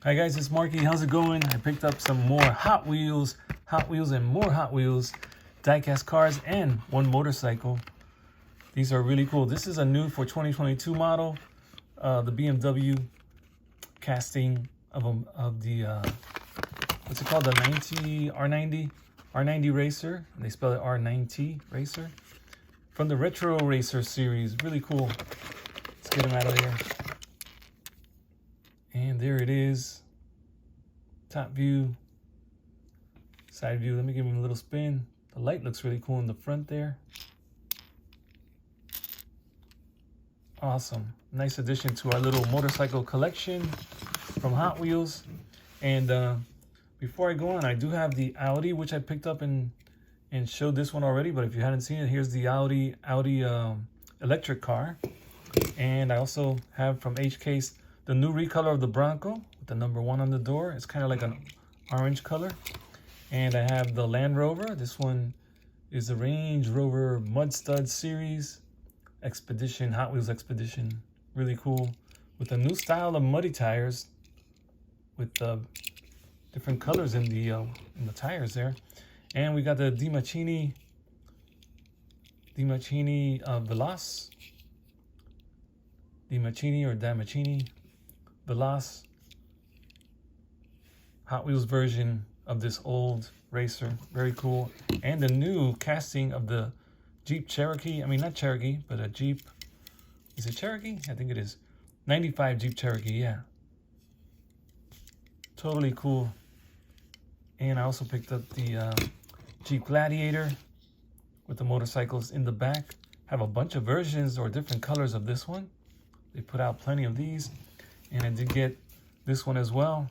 Hi guys, it's Marky. How's it going? I picked up some more Hot Wheels, and more Hot Wheels, diecast cars, and one motorcycle. These are really cool. This is a new for 2022 model, the BMW casting of the what's it called? The R90 Racer. They spell it R90 Racer from the Retro Racer series. Really cool. Let's get them out of there. And there it is. Top view, side view. Let me give him a little spin. The light looks really cool in the front there. Awesome. Nice addition to our little motorcycle collection from Hot Wheels. And before I go on, I do have the Audi, which I picked up and showed this one already. But if you hadn't seen it, here's the Audi electric car. And I also have from H-Case the new recolor of the Bronco with the number 1 on the door. It's kind of like an orange color. And I have the Land Rover. This one is the Range Rover Mud Stud Series Expedition, Hot Wheels Expedition. Really cool. With a new style of muddy tires with different colors in the tires there. And we got the DiMachini Veloce. DiMachini Veloce Hot Wheels version of this old racer. Very cool. And the new casting of the Jeep Cherokee. I mean, not Cherokee, but a Jeep. Is it Cherokee? I think it is. 95 Jeep Cherokee, yeah. Totally cool. And I also picked up the Jeep Gladiator with the motorcycles in the back. Have a bunch of versions or different colors of this one. They put out plenty of these. And I did get this one as well,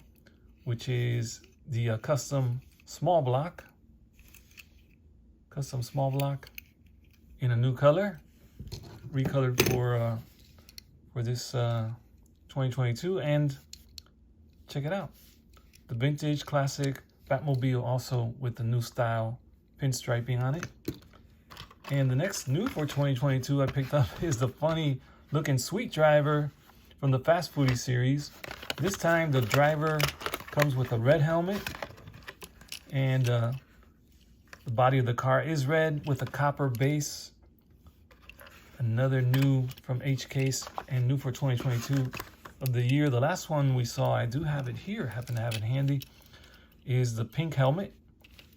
which is the custom small block. Custom small block in a new color. Recolored for this 2022. And check it out. The vintage classic Batmobile also with the new style pinstriping on it. And the next new for 2022 I picked up is the funny looking Sweet Driver from the Fast Foodie series. This time the driver comes with a red helmet, and the body of the car is red with a copper base. Another new from H-Case and new for 2022 of the year. The last one we saw, I do have it here, happen to have it handy, is the pink helmet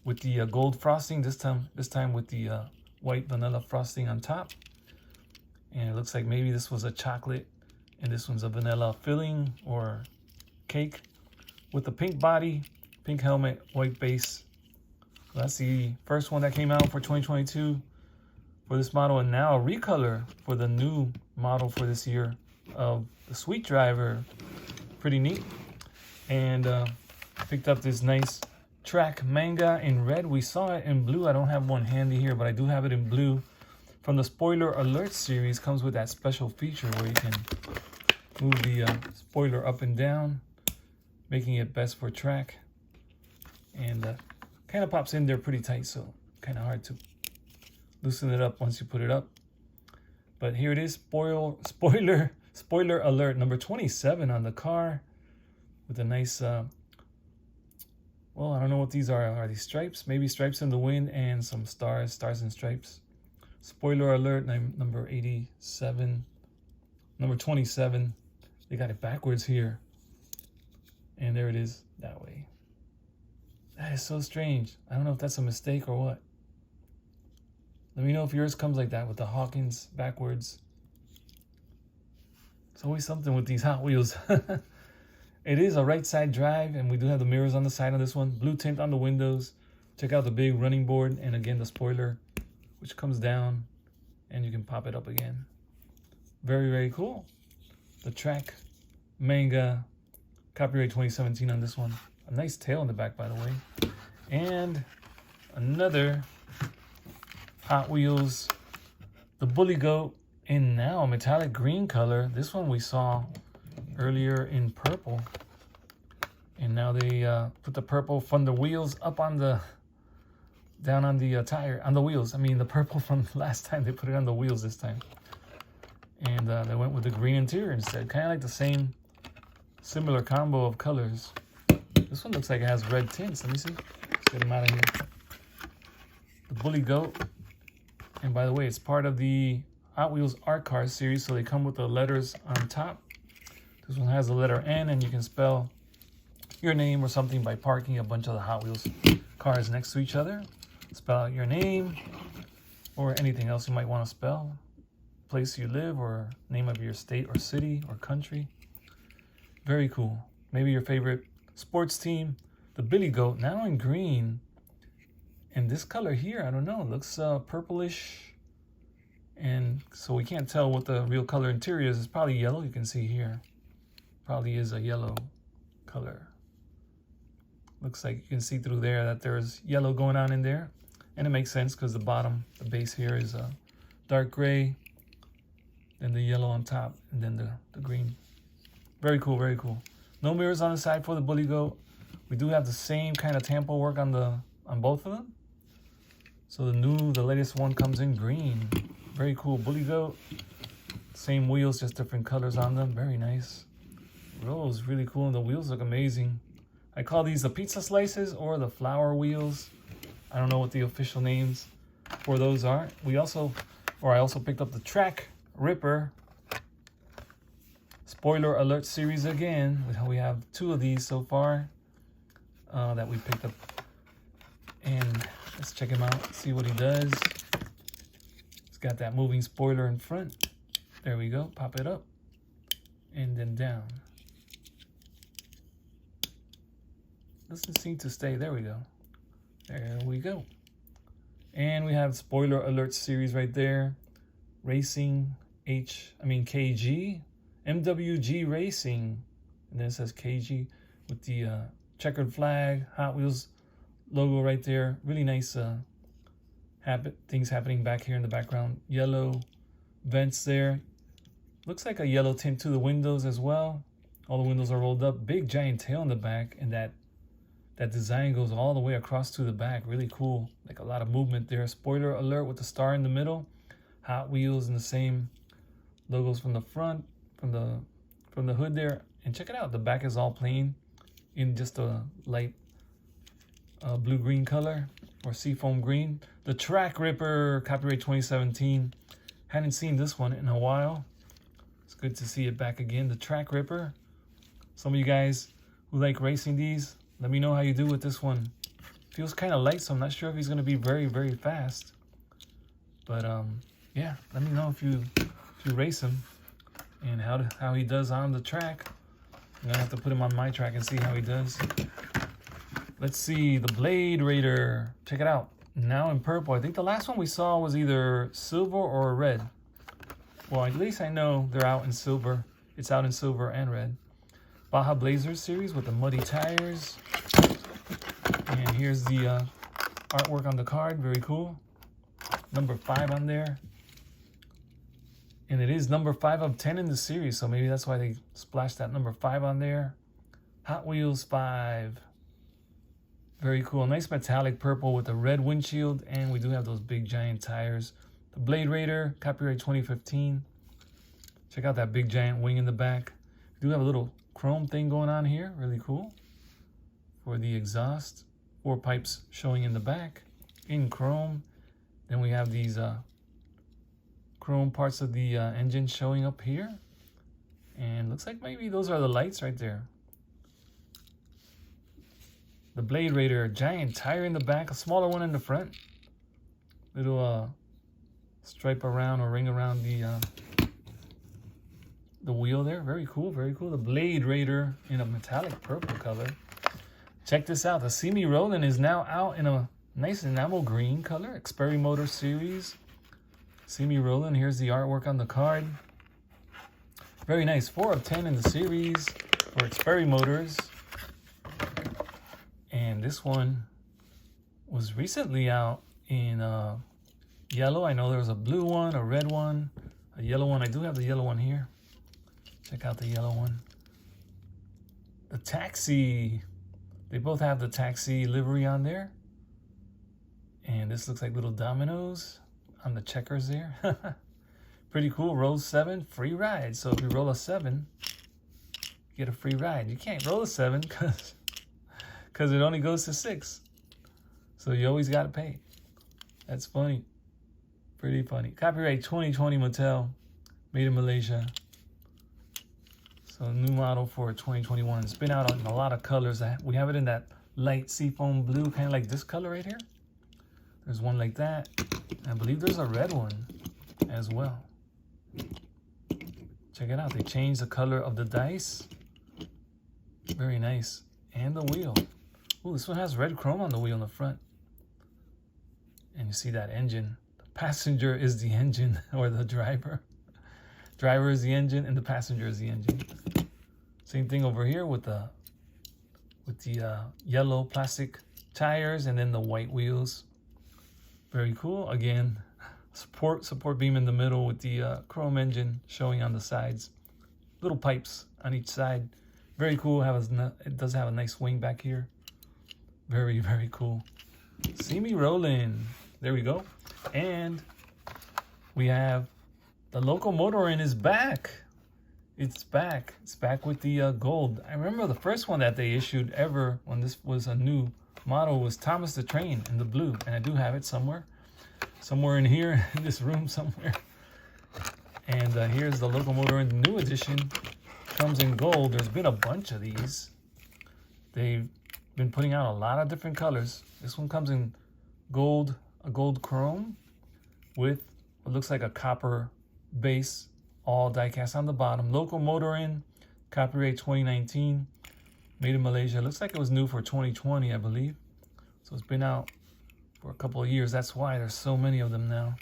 with the gold frosting. This time with the white vanilla frosting on top. And it looks like maybe this was a chocolate and this one's a vanilla filling or cake with the pink body, pink helmet, white base. So that's the first one that came out for 2022 for this model. And now a recolor for the new model for this year of the Sweet Driver. Pretty neat. And I picked up this nice track Manga in red. We saw it in blue. I don't have one handy here, but I do have it in blue. From the Spoiler Alert series, comes with that special feature where you can move the spoiler up and down, making it best for track. And kind of pops in there pretty tight, so kind of hard to loosen it up once you put it up. But here it is, Spoiler Alert number 27 on the car with a nice, well, I don't know what these are. Are these stripes? Maybe stripes in the wind and some stars and stripes. Spoiler Alert number 87, number 27. They got it backwards here. And there it is that way. That is so strange. I don't know if that's a mistake or what. Let me know if yours comes like that with the Hawkins backwards. It's always something with these Hot Wheels. It is a right side drive, and we do have the mirrors on the side of this one. Blue tint on the windows. Check out the big running board, and again the spoiler, which comes down, and you can pop it up again. Very, very cool. The track Manga, copyright 2017 on this one. A nice tail in the back, by the way. And another Hot Wheels, the Bully Goat, in now a metallic green color. This one we saw earlier in purple. And now they put the purple from the wheels up on the, down on the tire, on the wheels. I mean, the purple from last time, they put it on the wheels this time. And they went with the green interior instead. Kind of like the same similar combo of colors. This one looks like it has red tints. Let me see. Let's get him out of here. The Bully Goat. And by the way, it's part of the Hot Wheels Art Cars series, so they come with the letters on top. This one has the letter N, and you can spell your name or something by parking a bunch of the Hot Wheels cars next to each other. Spell out your name or anything else you might want to spell. Place you live or name of your state or city or country. Very cool. Maybe your favorite sports team. The Billy Goat, now in green. And this color here, I don't know, it looks purplish. And so we can't tell what the real color interior is. It's probably yellow, you can see here. Probably is a yellow color. Looks like you can see through there that there's yellow going on in there. And it makes sense because the bottom, the base here is a dark gray. Then the yellow on top, and then the green. Very cool, very cool. No mirrors on the side for the Bully Goat. We do have the same kind of tampo work on both of them. So the latest one comes in green. Very cool Bully Goat. Same wheels, just different colors on them. Very nice. Rolls really cool, and the wheels look amazing. I call these the pizza slices or the flower wheels. I don't know what the official names for those are. I also picked up the Track Ripper spoiler alert series again. We have 2 of these so far that we picked up, and let's check him out, see what he does. He's got that moving spoiler in front. There we go. Pop it up and then down. Doesn't seem to stay. There we go. There we go. And we have spoiler alert series right there. Racing KG, MWG Racing, and then it says KG with the checkered flag, Hot Wheels logo right there. Really nice things happening back here in the background. Yellow vents there. Looks like a yellow tint to the windows as well. All the windows are rolled up. Big giant tail in the back, and that design goes all the way across to the back. Really cool. Like a lot of movement there. Spoiler alert with the star in the middle. Hot Wheels and the same logos from the front, from the hood there. And check it out, the back is all plain in just a light blue-green color or seafoam green. The Track Ripper, copyright 2017. Hadn't seen this one in a while. It's good to see it back again. The Track Ripper. Some of you guys who like racing these, let me know how you do with this one. Feels kind of light, so I'm not sure if he's going to be very, very fast. But yeah, let me know if you race him and how he does on the track. I'm gonna have to put him on my track and see how he does. Let's see, the Blade Raider. Check it out. Now in purple. I think the last one we saw was either silver or red. Well, at least I know they're out in silver. It's out in silver and red. Baja Blazers series with the muddy tires. And here's the artwork on the card. Very cool. Number 5 on there. And it is number 5 of 10 in the series, so maybe that's why they splashed that number 5 on there. Hot Wheels 5. Very cool. Nice metallic purple with a red windshield, and we do have those big giant tires. The Blade Raider, copyright 2015. Check out that big giant wing in the back. We do have a little chrome thing going on here. Really cool. For the exhaust. 4 pipes showing in the back in chrome. Then we have these chrome parts of the engine showing up here, and looks like maybe those are the lights right there. The Blade Raider, giant tire in the back, a smaller one in the front. Little stripe around or ring around the wheel there. Very cool, very cool. The Blade Raider in a metallic purple color. Check this out. The See Me Rollin' is now out in a nice enamel green color. Experimotor series. See Me Rollin'. Here's the artwork on the card. Very nice. 4 of 10 in the series for Experimotors. And this one was recently out in yellow. I know there was a blue one, a red one, a yellow one. I do have the yellow one here. Check out the yellow one. The Taxi. They both have the Taxi livery on there. And this looks like little dominoes on the checkers there. Pretty cool. Roll 7, free ride. So if you roll a 7, you get a free ride. You can't roll a 7 because it only goes to 6. So you always got to pay. That's funny. Pretty funny. Copyright 2020 Mattel. Made in Malaysia. So new model for 2021. It's been out in a lot of colors. We have it in that light seafoam blue, kind of like this color right here. There's one like that. I believe there's a red one as well. Check it out. They changed the color of the dice. Very nice. And the wheel. Ooh, this one has red chrome on the wheel in the front. And you see that engine. The passenger is the engine, or the driver. Driver is the engine, and the passenger is the engine. Same thing over here with the yellow plastic tires and then the white wheels. Very cool. Again, support beam in the middle with the chrome engine showing on the sides. Little pipes on each side. Very cool. It does have a nice wing back here. Very, very cool. See me rolling. There we go. And we have the Locomotor is back. It's back. It's back with the gold. I remember the first one that they issued ever when this was a new model was Thomas the Train in the blue. And I do have it somewhere. Somewhere in here, in this room somewhere. And here's the Locomotor in the new edition. Comes in gold. There's been a bunch of these. They've been putting out a lot of different colors. This one comes in gold, a gold chrome with what looks like a copper base, all diecast on the bottom. Locomotor in, copyright 2019, made in Malaysia. Looks like it was new for 2020, I believe. So it's been out for a couple of years. That's why there's so many of them now.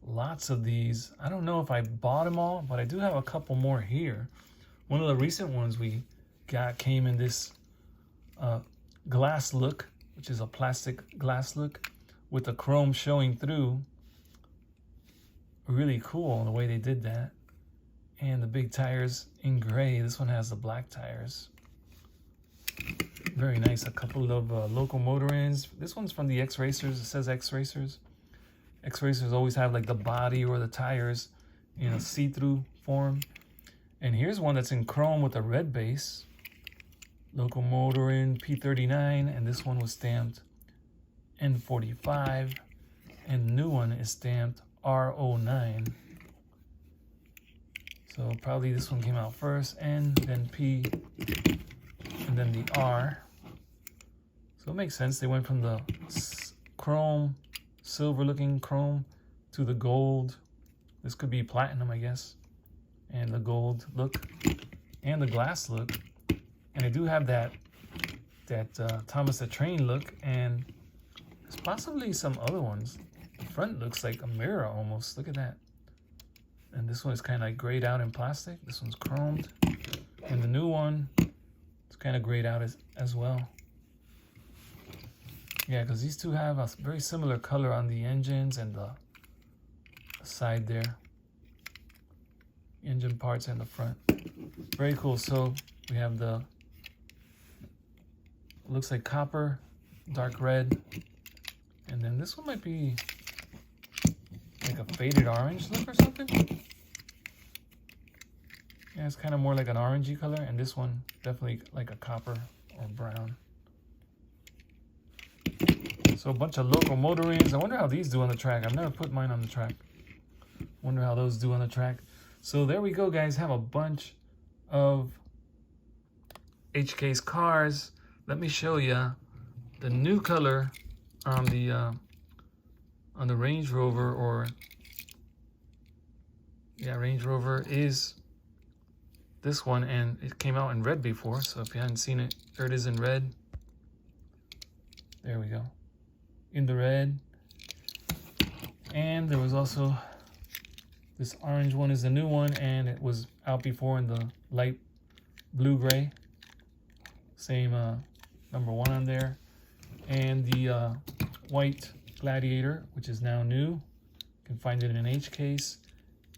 Lots of these. I don't know if I bought them all, but I do have a couple more here. One of the recent ones we got came in this glass look, which is a plastic glass look with the chrome showing through. Really cool the way they did that. And the big tires in gray. This one has the black tires. Very nice. A couple of Locomotor ends. This one's from the X Racers. It says X Racers. X Racers always have like the body or the tires in a see-through form. And here's one that's in chrome with a red base. Locomotor in P39. And this one was stamped N45. And the new one is stamped R09. So probably this one came out first, N, then P, and then the R. So it makes sense. They went from the chrome, silver looking chrome to the gold. This could be platinum, I guess. And the gold look and the glass look. And I do have that Thomas the Train look, and there's possibly some other ones. The front looks like a mirror almost. Look at that. And this one is kind of like grayed out in plastic. This one's chromed. And the new one, it's kind of grayed out as well. Yeah, because these two have a very similar color on the engines and the side there. Engine parts and the front. Very cool. So we have the, looks like copper, dark red. And then this one might be like a faded orange look or something. Yeah, it's kind of more like an orangey color, and this one definitely like a copper or brown. So a bunch of Locomotor ends. I wonder how these do on the track. I've never put mine on the track. Wonder how those do on the track. So there we go, guys. Have a bunch of HK's cars. Let me show you the new color on the Range Rover, or yeah, Range Rover is this one, and it came out in red before. So if you hadn't seen it, there it is in red. There we go, in the red. And there was also this orange one is the new one, and it was out before in the light blue gray. Same number 1 on there, and the white Gladiator, which is now new. You can find it in an H case.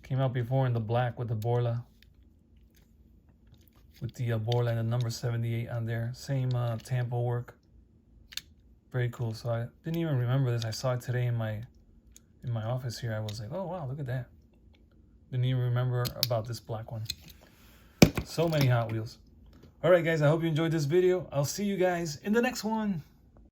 Came out before in the black with the Borla. With the Borla and the number 78 on there. Same Tampa work. Very cool. So I didn't even remember this. I saw it today in my office here. I was like, oh wow, look at that. Didn't even remember about this black one. So many Hot Wheels. All right, guys, I hope you enjoyed this video. I'll see you guys in the next one.